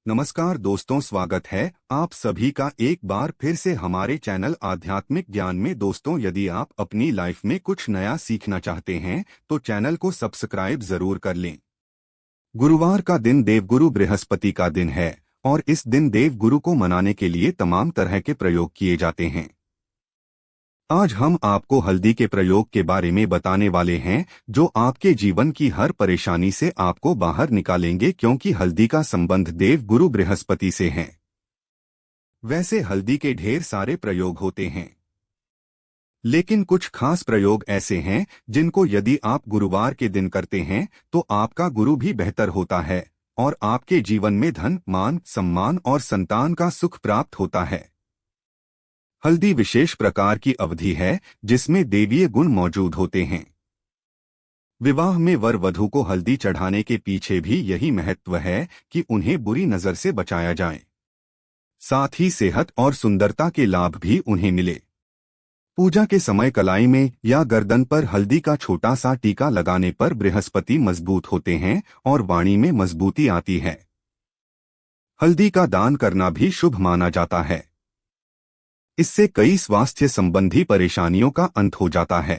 नमस्कार दोस्तों, स्वागत है आप सभी का एक बार फिर से हमारे चैनल आध्यात्मिक ज्ञान में। दोस्तों, यदि आप अपनी लाइफ में कुछ नया सीखना चाहते हैं तो चैनल को सब्सक्राइब जरूर कर लें। गुरुवार का दिन देवगुरु बृहस्पति का दिन है और इस दिन देवगुरु को मनाने के लिए तमाम तरह के प्रयोग किए जाते हैं। आज हम आपको हल्दी के प्रयोग के बारे में बताने वाले हैं जो आपके जीवन की हर परेशानी से आपको बाहर निकालेंगे, क्योंकि हल्दी का संबंध देव गुरु बृहस्पति से है। वैसे हल्दी के ढेर सारे प्रयोग होते हैं, लेकिन कुछ खास प्रयोग ऐसे हैं जिनको यदि आप गुरुवार के दिन करते हैं तो आपका गुरु भी बेहतर होता है और आपके जीवन में धन, मान, सम्मान और संतान का सुख प्राप्त होता है। हल्दी विशेष प्रकार की अवधि है जिसमें देवीय गुण मौजूद होते हैं। विवाह में वर वधू को हल्दी चढ़ाने के पीछे भी यही महत्व है कि उन्हें बुरी नजर से बचाया जाए, साथ ही सेहत और सुंदरता के लाभ भी उन्हें मिले। पूजा के समय कलाई में या गर्दन पर हल्दी का छोटा सा टीका लगाने पर बृहस्पति मजबूत होते हैं और वाणी में मजबूती आती है। हल्दी का दान करना भी शुभ माना जाता है। इससे कई स्वास्थ्य संबंधी परेशानियों का अंत हो जाता है।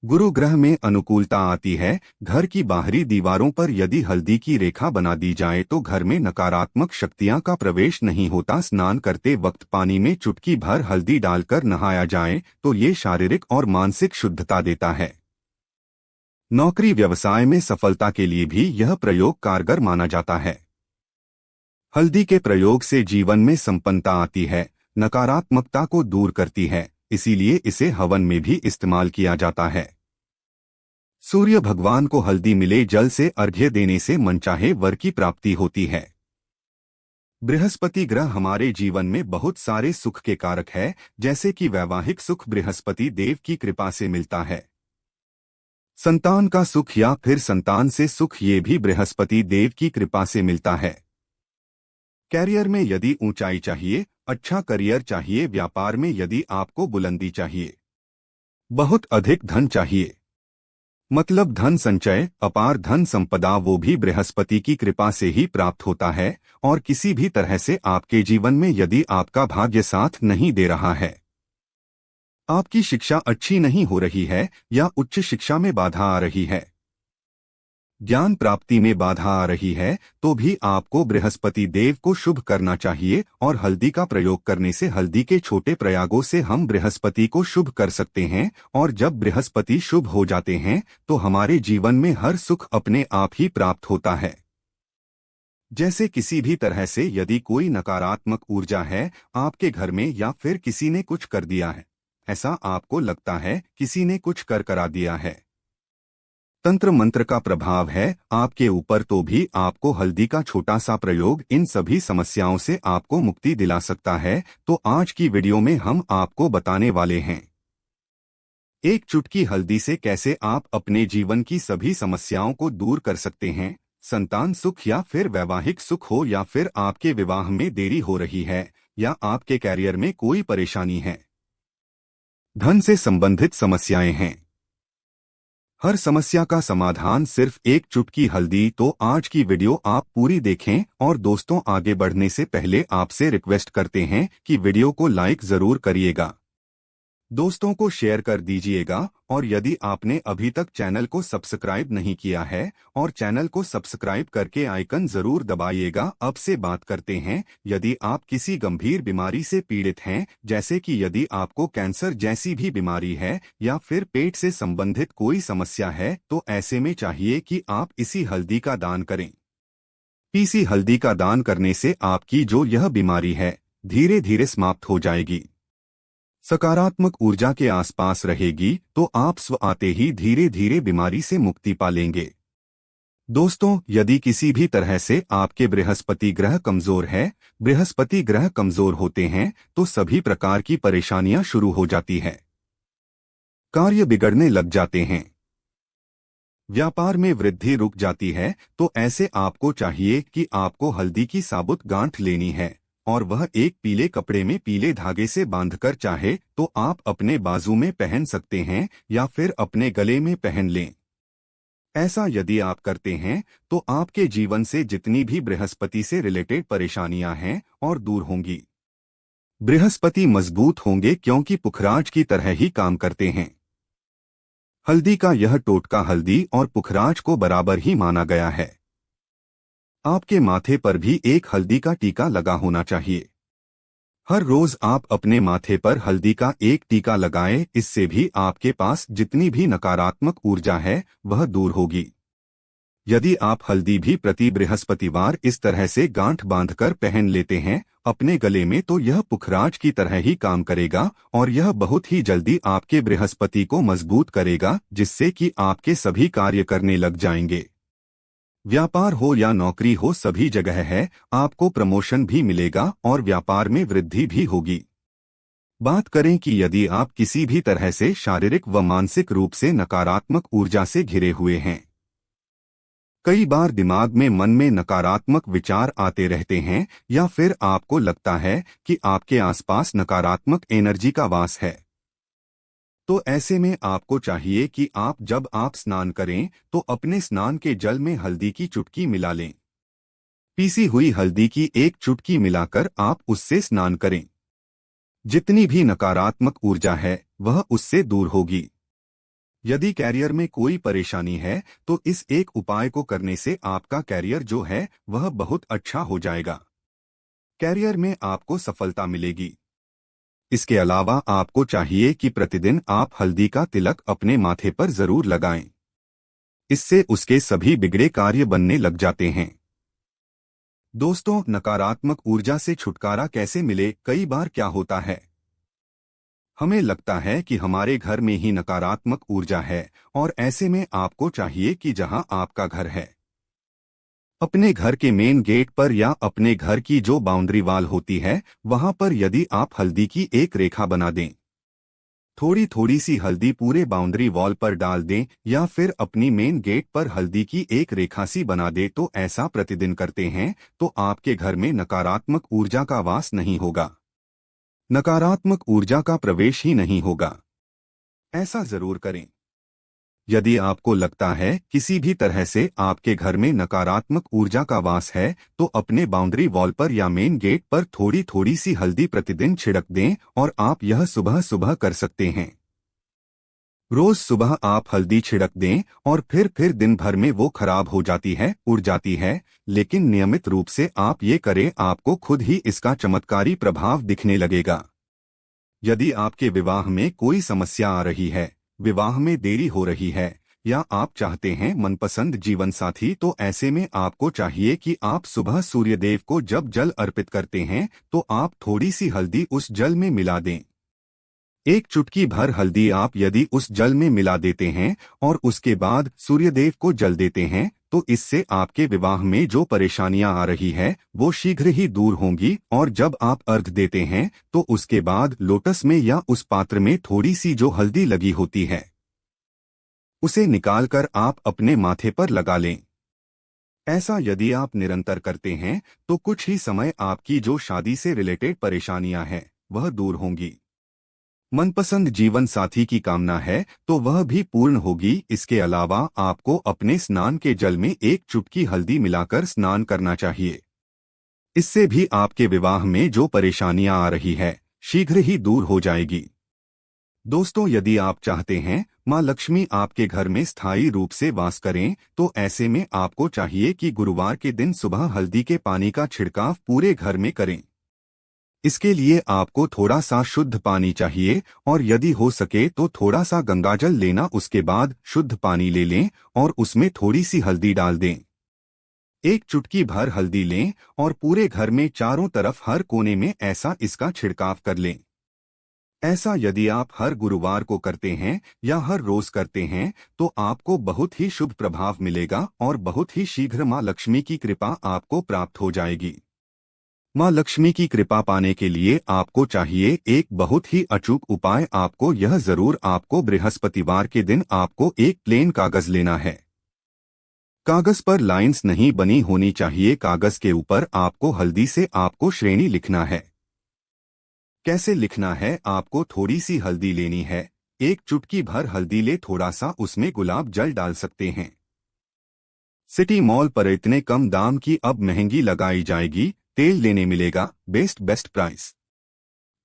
गुरु ग्रह में अनुकूलता आती है। घर की बाहरी दीवारों पर यदि हल्दी की रेखा बना दी जाए तो घर में नकारात्मक शक्तियां का प्रवेश नहीं होता। स्नान करते वक्त पानी में चुटकी भर हल्दी डालकर नहाया जाए तो ये शारीरिक और मानसिक शुद्धता देता है। नौकरी व्यवसाय में सफलता के लिए भी यह प्रयोग कारगर माना जाता है। हल्दी के प्रयोग से जीवन में संपन्नता आती है, नकारात्मकता को दूर करती है, इसीलिए इसे हवन में भी इस्तेमाल किया जाता है। सूर्य भगवान को हल्दी मिले जल से अर्घ्य देने से मनचाहे वर की प्राप्ति होती है। बृहस्पति ग्रह हमारे जीवन में बहुत सारे सुख के कारक है, जैसे कि वैवाहिक सुख बृहस्पति देव की कृपा से मिलता है। संतान का सुख या फिर संतान से सुख ये भी बृहस्पति देव की कृपा से मिलता है। कैरियर में यदि ऊंचाई चाहिए, अच्छा करियर चाहिए, व्यापार में यदि आपको बुलंदी चाहिए, बहुत अधिक धन चाहिए, मतलब धन संचय, अपार धन संपदा, वो भी बृहस्पति की कृपा से ही प्राप्त होता है। और किसी भी तरह से आपके जीवन में यदि आपका भाग्य साथ नहीं दे रहा है, आपकी शिक्षा अच्छी नहीं हो रही है या उच्च शिक्षा में बाधा आ रही है, ज्ञान प्राप्ति में बाधा आ रही है, तो भी आपको बृहस्पति देव को शुभ करना चाहिए। और हल्दी का प्रयोग करने से, हल्दी के छोटे प्रयोगों से हम बृहस्पति को शुभ कर सकते हैं। और जब बृहस्पति शुभ हो जाते हैं तो हमारे जीवन में हर सुख अपने आप ही प्राप्त होता है। जैसे किसी भी तरह से यदि कोई नकारात्मक ऊर्जा है आपके घर में या फिर किसी ने कुछ कर दिया है, ऐसा आपको लगता है किसी ने कुछ कर करा दिया है, तंत्र मंत्र का प्रभाव है आपके ऊपर, तो भी आपको हल्दी का छोटा सा प्रयोग इन सभी समस्याओं से आपको मुक्ति दिला सकता है। तो आज की वीडियो में हम आपको बताने वाले हैं एक चुटकी हल्दी से कैसे आप अपने जीवन की सभी समस्याओं को दूर कर सकते हैं। संतान सुख या फिर वैवाहिक सुख हो, या फिर आपके विवाह में देरी हो रही है, या आपके कैरियर में कोई परेशानी है, धन से संबंधित समस्याएं हैं, हर समस्या का समाधान सिर्फ एक चुटकी हल्दी। तो आज की वीडियो आप पूरी देखें। और दोस्तों, आगे बढ़ने से पहले आपसे रिक्वेस्ट करते हैं कि वीडियो को लाइक जरूर करिएगा, दोस्तों को शेयर कर दीजिएगा। और यदि आपने अभी तक चैनल को सब्सक्राइब नहीं किया है और चैनल को सब्सक्राइब करके आइकन जरूर दबाइएगा। अब से बात करते हैं, यदि आप किसी गंभीर बीमारी से पीड़ित हैं, जैसे कि यदि आपको कैंसर जैसी भी बीमारी है या फिर पेट से संबंधित कोई समस्या है, तो ऐसे में चाहिए कि आप इसी हल्दी का दान करें। पीसी हल्दी का दान करने से आपकी जो यह बीमारी है धीरे धीरे समाप्त हो जाएगी, सकारात्मक ऊर्जा के आसपास रहेगी, तो आप स्व आते ही धीरे धीरे बीमारी से मुक्ति पा लेंगे। दोस्तों, यदि किसी भी तरह से आपके बृहस्पति ग्रह कमजोर है, बृहस्पति ग्रह कमजोर होते हैं तो सभी प्रकार की परेशानियां शुरू हो जाती है, कार्य बिगड़ने लग जाते हैं, व्यापार में वृद्धि रुक जाती है। तो ऐसे आपको चाहिए कि आपको हल्दी की साबुत गांठ लेनी है और वह एक पीले कपड़े में पीले धागे से बांधकर चाहे तो आप अपने बाजू में पहन सकते हैं या फिर अपने गले में पहन लें। ऐसा यदि आप करते हैं तो आपके जीवन से जितनी भी बृहस्पति से रिलेटेड परेशानियां हैं और दूर होंगी। बृहस्पति मजबूत होंगे क्योंकि पुखराज की तरह ही काम करते हैं। हल्दी का यह टोटका हल्दी और पुखराज को बराबर ही माना गया है। आपके माथे पर भी एक हल्दी का टीका लगा होना चाहिए। हर रोज आप अपने माथे पर हल्दी का एक टीका लगाएं, इससे भी आपके पास जितनी भी नकारात्मक ऊर्जा है वह दूर होगी। यदि आप हल्दी भी प्रति बृहस्पतिवार इस तरह से गांठ बांधकर पहन लेते हैं अपने गले में, तो यह पुखराज की तरह ही काम करेगा और यह बहुत ही जल्दी आपके बृहस्पति को मजबूत करेगा, जिससे कि आपके सभी कार्य करने लग जाएंगे। व्यापार हो या नौकरी हो, सभी जगह है आपको प्रमोशन भी मिलेगा और व्यापार में वृद्धि भी होगी। बात करें कि यदि आप किसी भी तरह से शारीरिक व मानसिक रूप से नकारात्मक ऊर्जा से घिरे हुए हैं, कई बार दिमाग में मन में नकारात्मक विचार आते रहते हैं या फिर आपको लगता है कि आपके आसपास नकारात्मक एनर्जी का वास है, तो ऐसे में आपको चाहिए कि जब आप स्नान करें तो अपने स्नान के जल में हल्दी की चुटकी मिला लें। पीसी हुई हल्दी की एक चुटकी मिलाकर आप उससे स्नान करें। जितनी भी नकारात्मक ऊर्जा है वह उससे दूर होगी। यदि कैरियर में कोई परेशानी है तो इस एक उपाय को करने से आपका कैरियर जो है वह बहुत अच्छा हो जाएगा। कैरियर में आपको सफलता मिलेगी। इसके अलावा आपको चाहिए कि प्रतिदिन आप हल्दी का तिलक अपने माथे पर जरूर लगाएं। इससे उसके सभी बिगड़े कार्य बनने लग जाते हैं। दोस्तों, नकारात्मक ऊर्जा से छुटकारा कैसे मिले? कई बार क्या होता है, हमें लगता है कि हमारे घर में ही नकारात्मक ऊर्जा है और ऐसे में आपको चाहिए कि जहां आपका घर है, अपने घर के मेन गेट पर या अपने घर की जो बाउंड्री वाल होती है वहां पर यदि आप हल्दी की एक रेखा बना दें, थोड़ी थोड़ी सी हल्दी पूरे बाउंड्री वॉल पर डाल दें या फिर अपनी मेन गेट पर हल्दी की एक रेखा सी बना दे, तो ऐसा प्रतिदिन करते हैं तो आपके घर में नकारात्मक ऊर्जा का वास नहीं होगा, नकारात्मक ऊर्जा का प्रवेश ही नहीं होगा। ऐसा जरूर करें। यदि आपको लगता है किसी भी तरह से आपके घर में नकारात्मक ऊर्जा का वास है, तो अपने बाउंड्री वॉल पर या मेन गेट पर थोड़ी थोड़ी सी हल्दी प्रतिदिन छिड़क दें और आप यह सुबह सुबह कर सकते हैं। रोज सुबह आप हल्दी छिड़क दें और फिर दिन भर में वो खराब हो जाती है, उड़ जाती है, लेकिन नियमित रूप से आप ये करें, आपको खुद ही इसका चमत्कारी प्रभाव दिखने लगेगा। यदि आपके विवाह में कोई समस्या आ रही है, विवाह में देरी हो रही है या आप चाहते हैं मनपसंद जीवन साथी, तो ऐसे में आपको चाहिए कि आप सुबह सूर्यदेव को जब जल अर्पित करते हैं तो आप थोड़ी सी हल्दी उस जल में मिला दें। एक चुटकी भर हल्दी आप यदि उस जल में मिला देते हैं और उसके बाद सूर्यदेव को जल देते हैं, तो इससे आपके विवाह में जो परेशानियां आ रही है वो शीघ्र ही दूर होंगी। और जब आप अर्घ देते हैं तो उसके बाद लोटस में या उस पात्र में थोड़ी सी जो हल्दी लगी होती है उसे निकालकर आप अपने माथे पर लगा लें। ऐसा यदि आप निरंतर करते हैं तो कुछ ही समय आपकी जो शादी से रिलेटेड परेशानियां हैं वह दूर होंगी। मनपसंद जीवन साथी की कामना है तो वह भी पूर्ण होगी। इसके अलावा आपको अपने स्नान के जल में एक चुटकी हल्दी मिलाकर स्नान करना चाहिए। इससे भी आपके विवाह में जो परेशानियां आ रही है शीघ्र ही दूर हो जाएगी। दोस्तों, यदि आप चाहते हैं मां लक्ष्मी आपके घर में स्थायी रूप से वास करें, तो ऐसे में आपको चाहिए कि गुरुवार के दिन सुबह हल्दी के पानी का छिड़काव पूरे घर में करें। इसके लिए आपको थोड़ा सा शुद्ध पानी चाहिए और यदि हो सके तो थोड़ा सा गंगाजल लेना, उसके बाद शुद्ध पानी ले लें और उसमें थोड़ी सी हल्दी डाल दें। एक चुटकी भर हल्दी लें और पूरे घर में चारों तरफ हर कोने में ऐसा इसका छिड़काव कर लें। ऐसा यदि आप हर गुरुवार को करते हैं या हर रोज करते हैं तो आपको बहुत ही शुभ प्रभाव मिलेगा और बहुत ही शीघ्र मां लक्ष्मी की कृपा आपको प्राप्त हो जाएगी। मां लक्ष्मी की कृपा पाने के लिए आपको चाहिए एक बहुत ही अचूक उपाय। आपको बृहस्पतिवार के दिन आपको एक प्लेन कागज लेना है। कागज पर लाइंस नहीं बनी होनी चाहिए। कागज के ऊपर आपको हल्दी से आपको श्रेणी लिखना है। कैसे लिखना है? आपको थोड़ी सी हल्दी लेनी है, एक चुटकी भर हल्दी ले, थोड़ा सा उसमें गुलाब जल डाल सकते हैं। सिटी मॉल पर इतने कम दाम की अब महंगी लगाई जाएगी, तेल लेने मिलेगा बेस्ट प्राइस।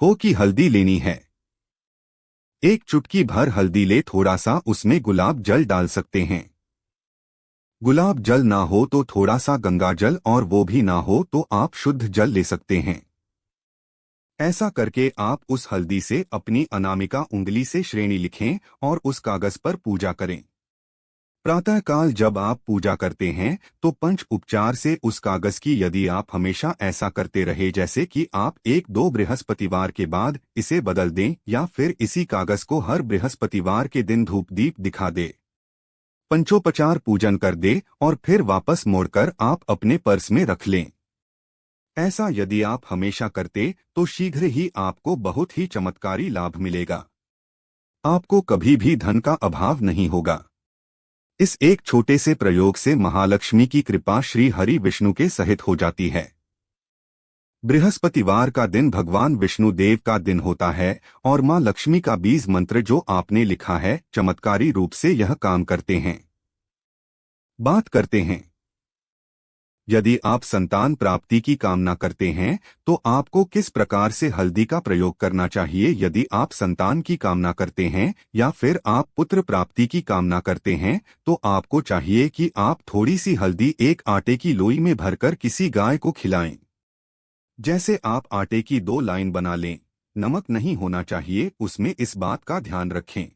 हो कि हल्दी लेनी है, एक चुटकी भर हल्दी ले, थोड़ा सा उसमें गुलाब जल डाल सकते हैं। गुलाब जल ना हो तो थोड़ा सा गंगा जल, और वो भी ना हो तो आप शुद्ध जल ले सकते हैं। ऐसा करके आप उस हल्दी से अपनी अनामिका उंगली से श्रेणी लिखें और उस कागज पर पूजा करें। प्रातःकाल जब आप पूजा करते हैं तो पंच उपचार से उस कागज की यदि आप हमेशा ऐसा करते रहे, जैसे कि आप 1-2 बृहस्पतिवार के बाद इसे बदल दें या फिर इसी कागज को हर बृहस्पतिवार के दिन धूप दीप दिखा दे, पंचोपचार पूजन कर दे और फिर वापस मोड़कर आप अपने पर्स में रख लें। ऐसा यदि आप हमेशा करते तो शीघ्र ही आपको बहुत ही चमत्कारी लाभ मिलेगा। आपको कभी भी धन का अभाव नहीं होगा। इस एक छोटे से प्रयोग से महालक्ष्मी की कृपा श्री हरि विष्णु के सहित हो जाती है। बृहस्पतिवार का दिन भगवान विष्णु देव का दिन होता है और मां लक्ष्मी का बीज मंत्र जो आपने लिखा है चमत्कारी रूप से यह काम करते हैं। बात करते हैं, यदि आप संतान प्राप्ति की कामना करते हैं तो आपको किस प्रकार से हल्दी का प्रयोग करना चाहिए। यदि आप संतान की कामना करते हैं या फिर आप पुत्र प्राप्ति की कामना करते हैं तो आपको चाहिए कि आप थोड़ी सी हल्दी एक आटे की लोई में भरकर किसी गाय को खिलाएं। जैसे आप आटे की 2 लाइन बना लें, नमक नहीं होना चाहिए उसमें, इस बात का ध्यान रखें।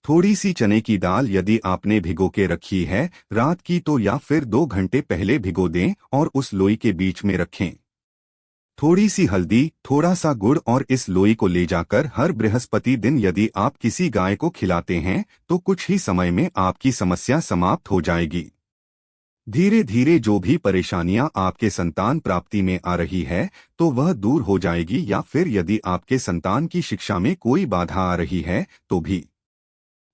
थोड़ी सी चने की दाल यदि आपने भिगो के रखी है रात की तो या फिर 2 घंटे पहले भिगो दें और उस लोई के बीच में रखें। थोड़ी सी हल्दी, थोड़ा सा गुड़ और इस लोई को ले जाकर हर बृहस्पति दिन यदि आप किसी गाय को खिलाते हैं तो कुछ ही समय में आपकी समस्या समाप्त हो जाएगी। धीरे धीरे जो भी परेशानियां आपके संतान प्राप्ति में आ रही है तो वह दूर हो जाएगी, या फिर यदि आपके संतान की शिक्षा में कोई बाधा आ रही है तो भी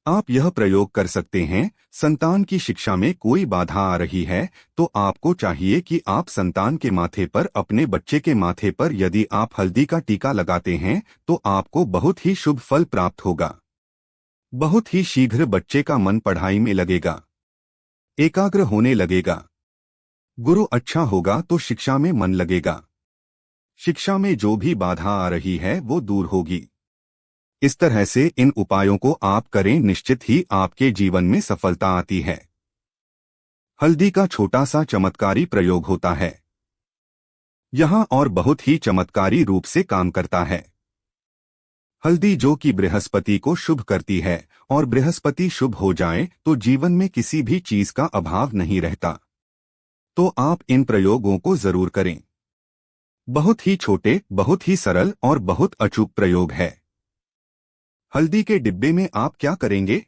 आप यह प्रयोग कर सकते हैं। संतान की शिक्षा में कोई बाधा आ रही है तो आपको चाहिए कि आप संतान के माथे पर, अपने बच्चे के माथे पर यदि आप हल्दी का टीका लगाते हैं तो आपको बहुत ही शुभ फल प्राप्त होगा। बहुत ही शीघ्र बच्चे का मन पढ़ाई में लगेगा, एकाग्र होने लगेगा। गुरु अच्छा होगा तो शिक्षा में मन लगेगा। शिक्षा में जो भी बाधा आ रही है वो दूर होगी। इस तरह से इन उपायों को आप करें, निश्चित ही आपके जीवन में सफलता आती है। हल्दी का छोटा सा चमत्कारी प्रयोग होता है यहाँ और बहुत ही चमत्कारी रूप से काम करता है। हल्दी जो कि बृहस्पति को शुभ करती है और बृहस्पति शुभ हो जाए तो जीवन में किसी भी चीज का अभाव नहीं रहता। तो आप इन प्रयोगों को जरूर करें। बहुत ही छोटे, बहुत ही सरल और बहुत अचूक प्रयोग है। हल्दी के डिब्बे में आप क्या करेंगे,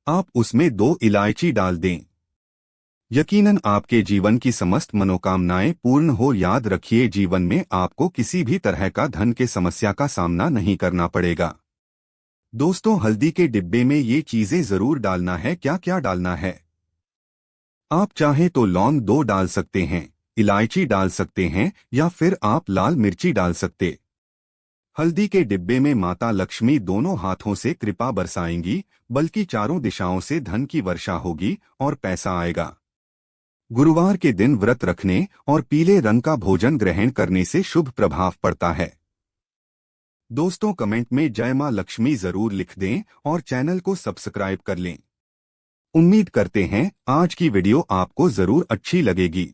आप उसमें 2 इलायची डाल दें। यकीनन आपके जीवन की समस्त मनोकामनाएं पूर्ण हो। याद रखिए, जीवन में आपको किसी भी तरह का धन के समस्या का सामना नहीं करना पड़ेगा। दोस्तों, हल्दी के डिब्बे में ये चीजें जरूर डालना है। क्या क्या डालना है, आप चाहे तो लौंग 2 डाल सकते हैं, इलायची डाल सकते हैं या फिर आप लाल मिर्ची डाल सकते। हल्दी के डिब्बे में माता लक्ष्मी दोनों हाथों से कृपा बरसाएंगी, बल्कि चारों दिशाओं से धन की वर्षा होगी और पैसा आएगा। गुरुवार के दिन व्रत रखने और पीले रंग का भोजन ग्रहण करने से शुभ प्रभाव पड़ता है। दोस्तों, कमेंट में जय मां लक्ष्मी जरूर लिख दें और चैनल को सब्सक्राइब कर लें। उम्मीद करते हैं आज की वीडियो आपको जरूर अच्छी लगेगी।